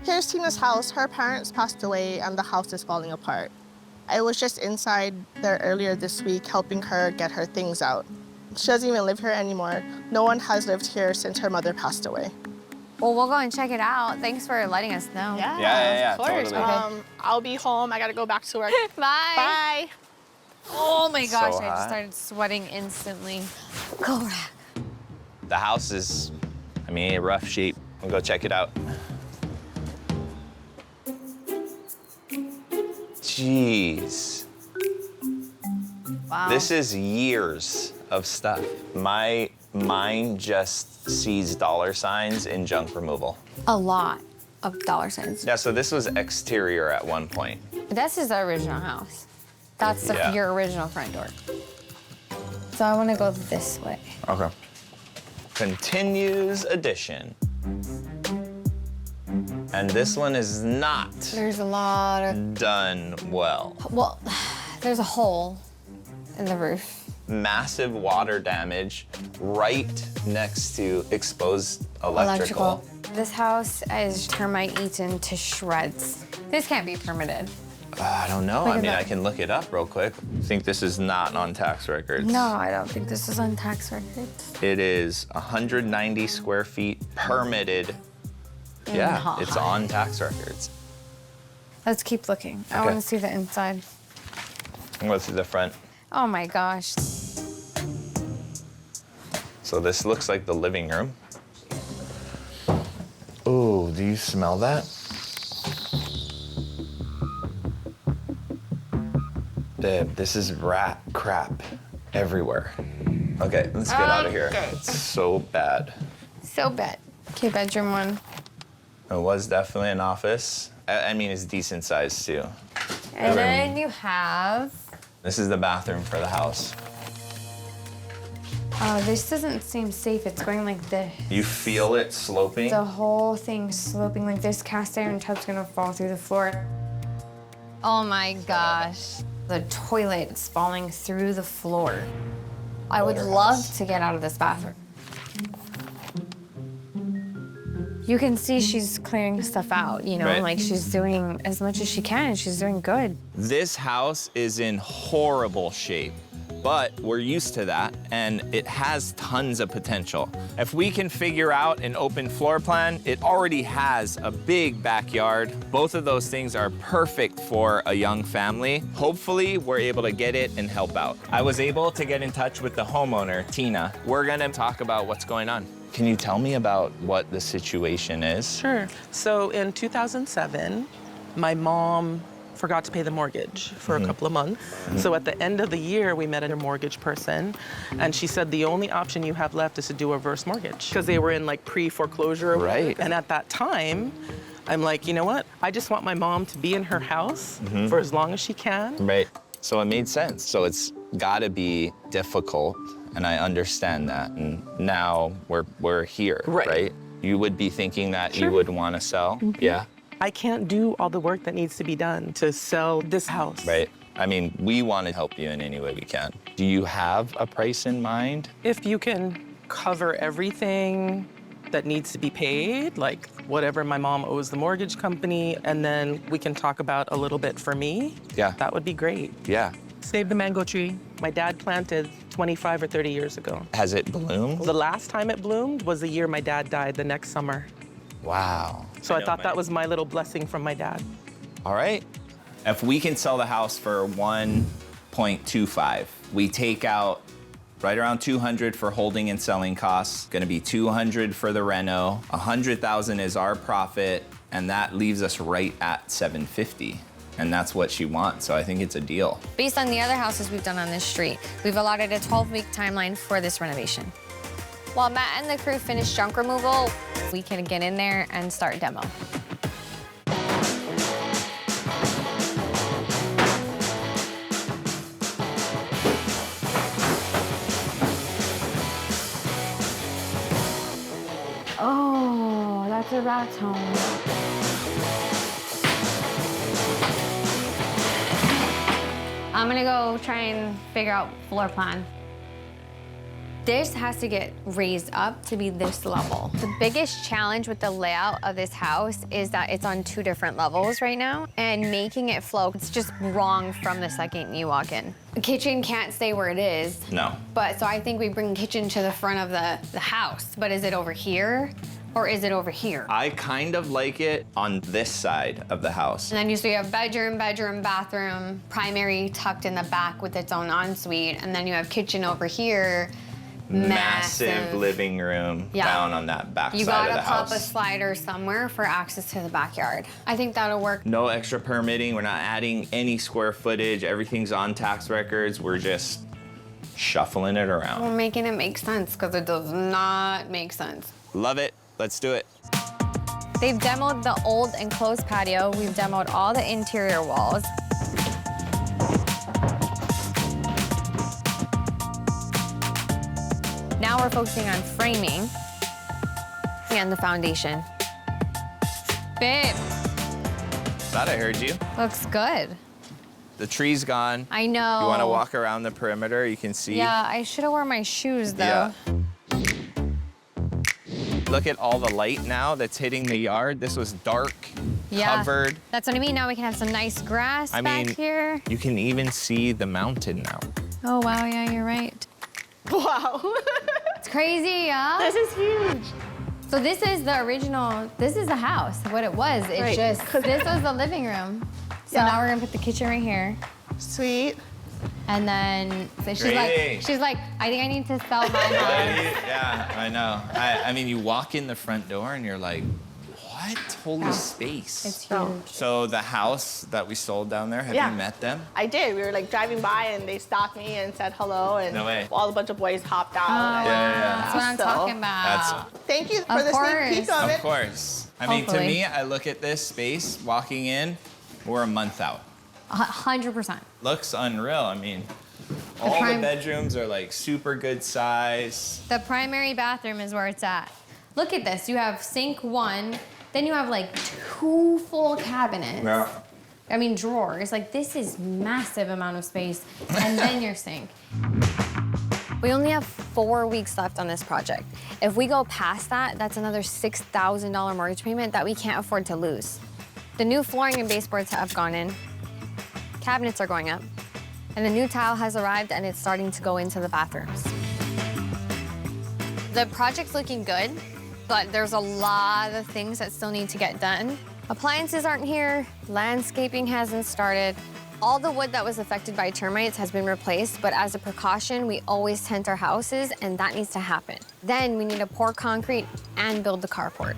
Here's Tina's house. Her parents passed away and the house is falling apart. I was just inside there earlier this week helping her get her things out. She doesn't even live here anymore. No one has lived here since her mother passed away. Well, we'll go and check it out. Thanks for letting us know. Yeah, of course. totally. Okay. I'll be home. I gotta go back to work. Bye. Bye. Oh my gosh, So I just hot. started sweating instantly. Go rack. The house is, I mean, in rough shape. We'll go check it out. Jeez. Wow. This is years of stuff. My mind just sees dollar signs in junk removal. A lot of dollar signs. Yeah, so this was exterior at one point. This is the original house. That's Yeah. your original front door. So I want to go this way. Okay. Continues addition. And this one is not There's a lot of, done well. well, there's a hole in the roof. Massive water damage right next to exposed electrical. This house is termite eaten to shreds. This can't be permitted. I don't know. Look I at mean, that. I can look it up real quick. I think this is not on tax records. No, I don't think this is on tax records. It is 190 square feet permitted. Yeah, No. it's on tax records. Let's keep looking. I Okay. want to see the inside. I'm going through the front. Oh my gosh. So this looks like the living room. Oh, do you smell that? Babe, this is rat crap everywhere. Okay, let's get out of here. Okay. It's so bad. So bad. Okay, bedroom one. It was definitely an office. I mean, it's decent size too. And then you have, This is the bathroom for the house. oh, this doesn't seem safe. It's going like this. You feel it sloping? The whole thing's sloping like this. Cast iron tub's gonna fall through the floor. Oh my gosh. The toilet is falling through the floor. I would love to get out of this bathroom. You can see she's clearing stuff out, you know, Right. like she's doing as much as she can. She's doing good. This house is in horrible shape, but we're used to that, and it has tons of potential. If we can figure out an open floor plan, it already has a big backyard. Both of those things are perfect for a young family. Hopefully, we're able to get it and help out. I was able to get in touch with the homeowner, Tina. We're gonna talk about what's going on. Can you tell me about what the situation is? Sure. So in 2007, my mom forgot to pay the mortgage for a couple of months. So at the end of the year, we met a mortgage person, and she said the only option you have left is to do a reverse mortgage because they were in like pre-foreclosure. Right. And at that time, I'm like, you know what? I just want my mom to be in her house for as long as she can. Right. So it made sense. So it's gotta be difficult, and I understand that. And now we're here, Right. You would be thinking that Sure. you would want to sell, yeah, I can't do all the work that needs to be done to sell this house. right? I mean, we want to help you in any way we can. Do you have a price in mind? If you can cover everything that needs to be paid, like whatever my mom owes the mortgage company, and then we can talk about a little bit for me, Yeah. that would be great. Yeah. Save the mango tree. My dad planted 25 or 30 years ago. Has it bloomed? The last time it bloomed was the year my dad died, the next summer. Wow. So I know, thought man. that was my little blessing from my dad. All right. If we can sell the house for 1.25, we take out right around 200 for holding and selling costs. Gonna be 200 for the reno. 100,000 is our profit, and that leaves us right at 750. And that's what she wants, so I think it's a deal. Based on the other houses we've done on this street, we've allotted a 12-week timeline for this renovation. While Matt and the crew finish junk removal, we can get in there and start demo. Oh, that's a rat's home. I'm gonna go try and figure out floor plan. This has to get raised up to be this level. The biggest challenge with the layout of this house is that it's on 2 different levels right now, and making it flow, it's just wrong from the second you walk in. The kitchen can't stay where it is. No. But so I think we bring the kitchen to the front of the house, but is it over here or is it over here? I kind of like it on this side of the house. And then you have bedroom, bathroom, primary tucked in the back with its own ensuite, and then you have kitchen over here. Massive living room down on that back side of the house. You gotta pop a slider somewhere for access to the backyard. I think that'll work. No extra permitting. We're not adding any square footage. Everything's on tax records. We're just shuffling it around. We're making it make sense because it does not make sense. Love it. Let's do it. They've demoed the old enclosed patio. We've demoed all the interior walls. Now we're focusing on framing and the foundation. Babe. Thought I heard you. Looks good. The tree's gone. I know. You want to walk around the perimeter? You can see. Yeah, I should have worn my shoes though. Yeah. Look at all the light now that's hitting the yard. This was dark, covered. That's what I mean. Now we can have some nice grass back here. You can even see the mountain now. Oh, wow, yeah, you're right. Wow. It's crazy, yeah? This is huge. So this is the original, this is the house, what it was. It's Right. just, this was the living room. So Yeah. now we're gonna put the kitchen right here. Sweet. And then, so Great. she's like, I think I need to sell my house. Yeah, I know. I mean, you walk in the front door and you're like, what? Holy space. It's huge. So the house that we sold down there, have Yeah. you met them? I did. We were like driving by and they stopped me and said hello, and No way. all a bunch of boys hopped out. Oh, yeah. That's what I'm So, talking about. That's- Thank you for Of the course. sneak peek of Of it. course. I mean, to Hopefully. me, I look at this space, walking in, we're a month out. 100%. Looks unreal. I mean, all the prime- bedrooms are like super good size. The primary bathroom is where it's at. Look at this, you have sink 1, then you have like 2 full cabinets. Yeah. I mean drawers, like this is massive amount of space, and then your sink. We only have 4 weeks left on this project. If we go past that, that's another $6,000 mortgage payment that we can't afford to lose. The new flooring and baseboards have gone in, cabinets are going up, and the new tile has arrived and it's starting to go into the bathrooms. The project's looking good, but there's a lot of things that still need to get done. Appliances aren't here, landscaping hasn't started. All the wood that was affected by termites has been replaced, but as a precaution, we always tent our houses, and that needs to happen. Then we need to pour concrete and build the carport.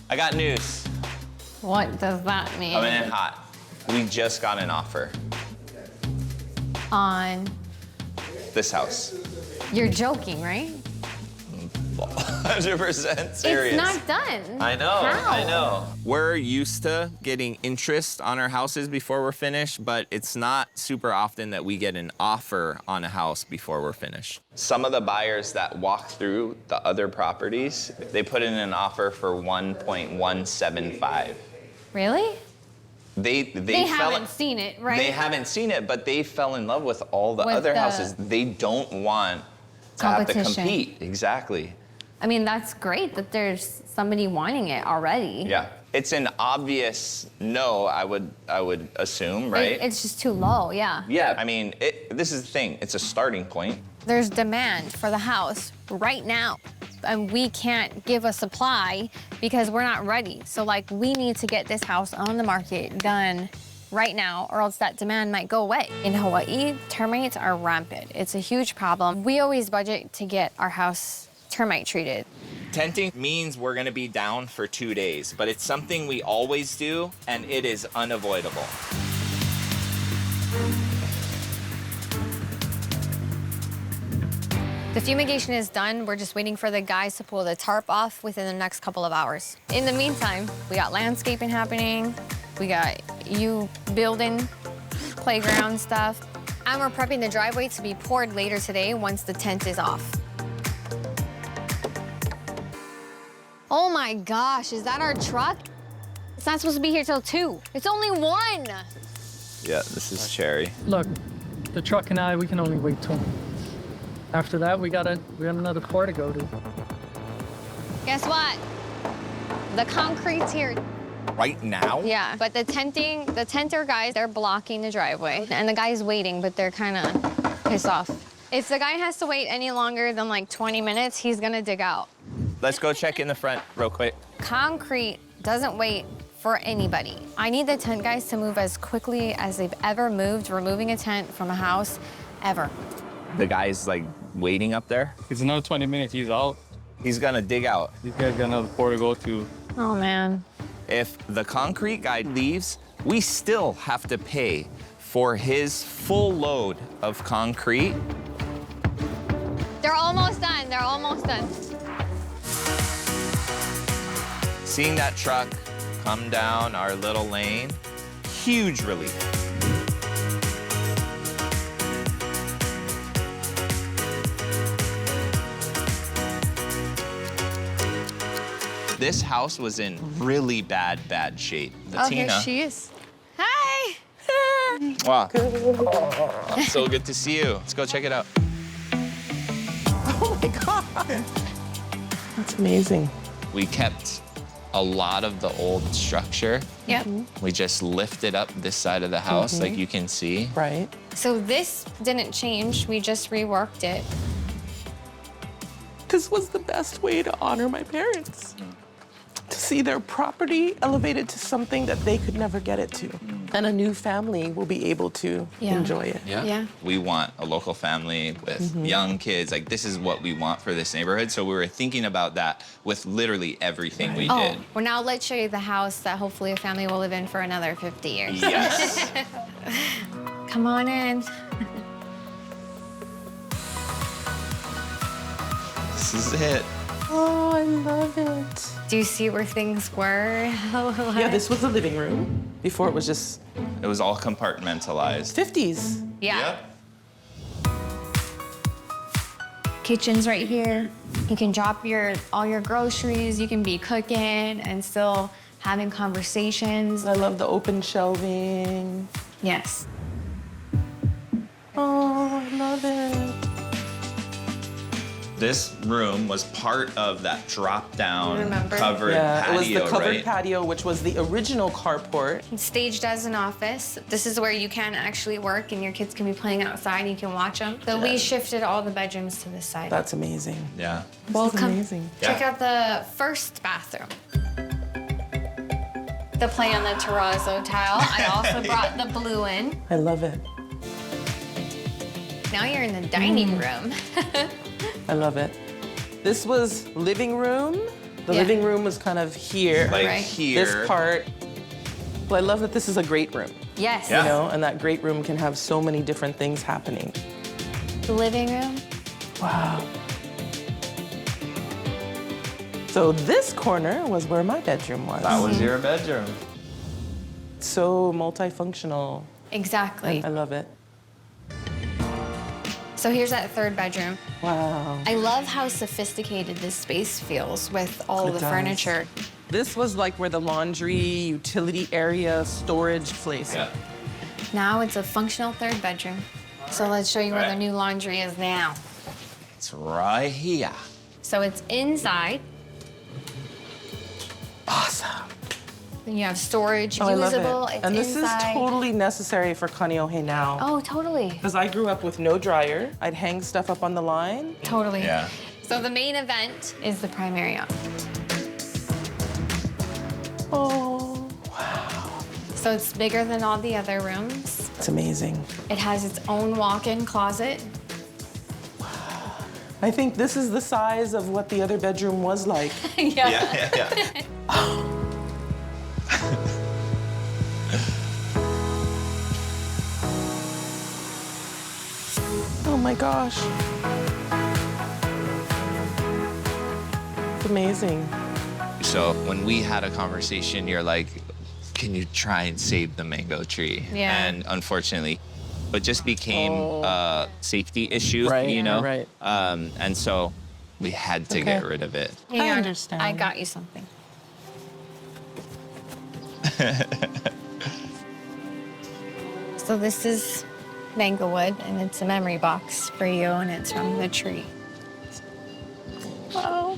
I got news. What does that mean? Coming in hot. We just got an offer. On, This house. you're joking, right? 100% serious. It's not done. I know, How? I know. We're used to getting interest on our houses before we're finished, but it's not super often that we get an offer on a house before we're finished. Some of the buyers that walk through the other properties, they put in an offer for 1.175. Really? They haven't seen it, right? They haven't seen it, but they fell in love with all the With other the houses. They don't want to have to competition. compete. Exactly. I mean, that's great that there's somebody wanting it already. Yeah. It's an obvious no, I would assume, right? It's just too low, yeah. Yeah, I mean, this is the thing. It's a starting point. There's demand for the house right now, and we can't give a supply because we're not ready. So, like, we need to get this house on the market done right now, or else that demand might go away. In Hawaii, termites are rampant. It's a huge problem. We always budget to get our house termite treated. Tenting means we're gonna be down for 2 days, but it's something we always do, and it is unavoidable. The fumigation is done. We're just waiting for the guys to pull the tarp off within the next couple of hours. In the meantime, we got landscaping happening. We got you building playground stuff. And we're prepping the driveway to be poured later today once the tent is off. Oh my gosh, is that our truck? It's not supposed to be here till 2. It's only 1. Yeah, this is Cherry. Look, the truck and I, we can only wait 20 minutes. After that, we got another floor to go to. Guess what? The concrete's here. Right now? Yeah, but the tenter guys, they're blocking the driveway. And the guy's waiting, but they're kind of pissed off. If the guy has to wait any longer than like 20 minutes, he's gonna dig out. Let's go check in the front real quick. Concrete doesn't wait for anybody. I need the tent guys to move as quickly as they've ever moved, removing a tent from a house, ever. The guy's like waiting up there. It's another 20 minutes, he's out. He's gonna dig out. These guys got another floor to go to. Oh, man. If the concrete guy leaves, we still have to pay for his full load of concrete. They're almost done, they're almost done. Seeing that truck come down our little lane, huge relief. This house was in really bad shape. Oh, here Tina. she is. Hi! Wow. So good to see you. Let's go check it out. Oh my God. That's amazing. We kept a lot of the old structure. Yep. We just lifted up this side of the house, like you can see. Right. So this didn't change, we just reworked it. This was the best way to honor my parents. To see their property elevated to something that they could never get it to. And a new family will be able to enjoy it. Yeah. We want a local family with young kids. Like, this is what we want for this neighborhood. So we were thinking about that with literally everything we did. Well, now let's show you the house that hopefully a family will live in for another 50 years. Yes. Come on in. This is it. Oh, I love it. Do you see where things were? Yeah, this was the living room. Before it was just It was all compartmentalized. 50s. Yeah. Kitchen's right here. You can drop all your groceries. You can be cooking and still having conversations. I love the open shelving. Yes. Oh, I love it. This room was part of that drop-down Remember? covered Yeah, patio, it was the covered right? patio, which was the original carport. It's staged as an office. This is where you can actually work and your kids can be playing outside and you can watch them. So we shifted all the bedrooms to this side. That's amazing. Yeah. Welcome. amazing. Check Yeah. out the first bathroom. The play on the terrazzo tile. I also brought the blue in. I love it. Now you're in the dining room. I love it. This was living room. The Yeah. living room was kind of here. Like Right. here. This part. Well, I love that this is a great room. Yes. Yeah. You know, and that great room can have so many different things happening. The living room. Wow. So this corner was where my bedroom was. That was your bedroom. So multifunctional. Exactly. I love it. So here's that third bedroom. Wow. I love how sophisticated this space feels with all It the does. furniture. This was like where the laundry, utility area, storage place. Yeah. Now it's a functional third bedroom. So let's show you where the Right. new laundry is now. It's right here. So it's inside. Awesome. Then you have storage, Oh, I love usable. it. It's And this inside. is totally necessary for Kamohai now. Oh, totally. Because I grew up with no dryer. I'd hang stuff up on the line. Totally. Yeah. So the main event is the primary op. Oh, So it's bigger than all the other rooms. it's amazing. It has its own walk-in closet. I think this is the size of what the other bedroom was like. Yeah. Oh my gosh. It's amazing. So when we had a conversation, you're like, can you try and save the mango tree? Yeah. And unfortunately, it just became a safety issue, Right, you know? right. And so we had to get rid of it. Hang on, understand. I got you something. So this is mango wood, and it's a memory box for you, and it's from the tree. Wow.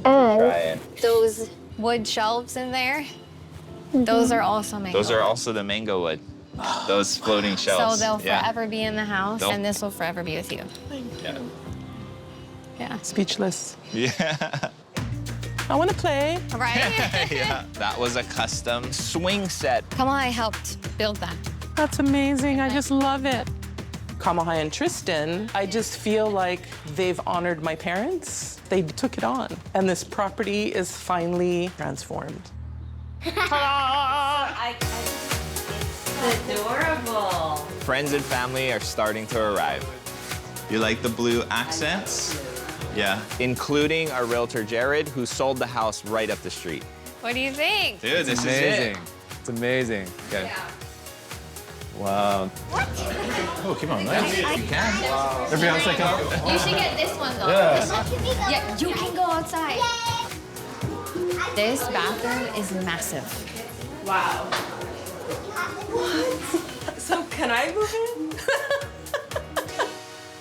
Try it. Those wood shelves in there, those are also mango Those are wood. also the mango wood. Those floating So shelves. they'll Yeah. forever be in the house, They'll- and this will forever be with you. Yeah. Yeah. Speechless. Yeah. I want to play. Right? Yeah. That was a custom swing set. Kamohai helped build that. That's amazing. I just love it. Kamohai and Tristyn, I just feel like they've honored my parents. They took it on. And this property is finally transformed. Adorable. Friends and family are starting to arrive. You like the blue accents? Yeah. Including our realtor, Jared, who sold the house right up the street. What do you think? Dude, this Amazing. is it. It's amazing. Okay. Wow. Oh, come on, nice. You can. Everybody else like You should get this one though. Yeah. Yeah, you can go outside. This bathroom is massive. Wow. So can I move in?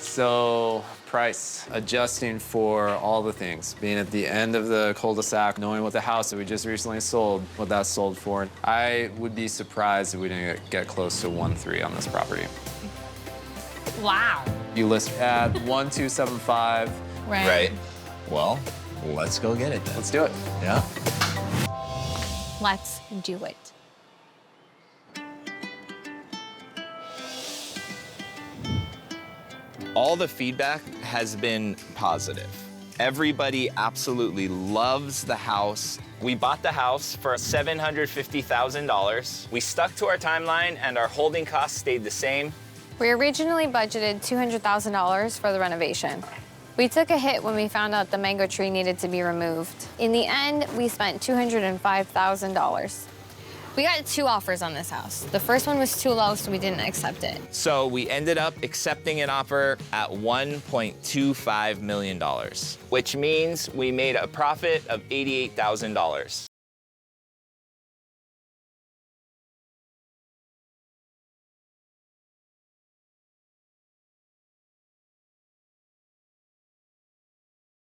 So, price, adjusting for all the things, being at the end of the cul-de-sac, knowing what the house that we just recently sold, what that sold for. I would be surprised if we didn't get close to 1.3 on this property. Wow. You list at 1.275. Right. Well, let's go get it then. Let's do it. Yeah. Let's do it. All the feedback has been positive. Everybody absolutely loves the house. We bought the house for $750,000. We stuck to our timeline and our holding costs stayed the same. We originally budgeted $200,000 for the renovation. We took a hit when we found out the mango tree needed to be removed. In the end, we spent $205,000. We got 2 offers on this house. The first one was too low, so we didn't accept it. So we ended up accepting an offer at $1.25 million, which means we made a profit of $88,000.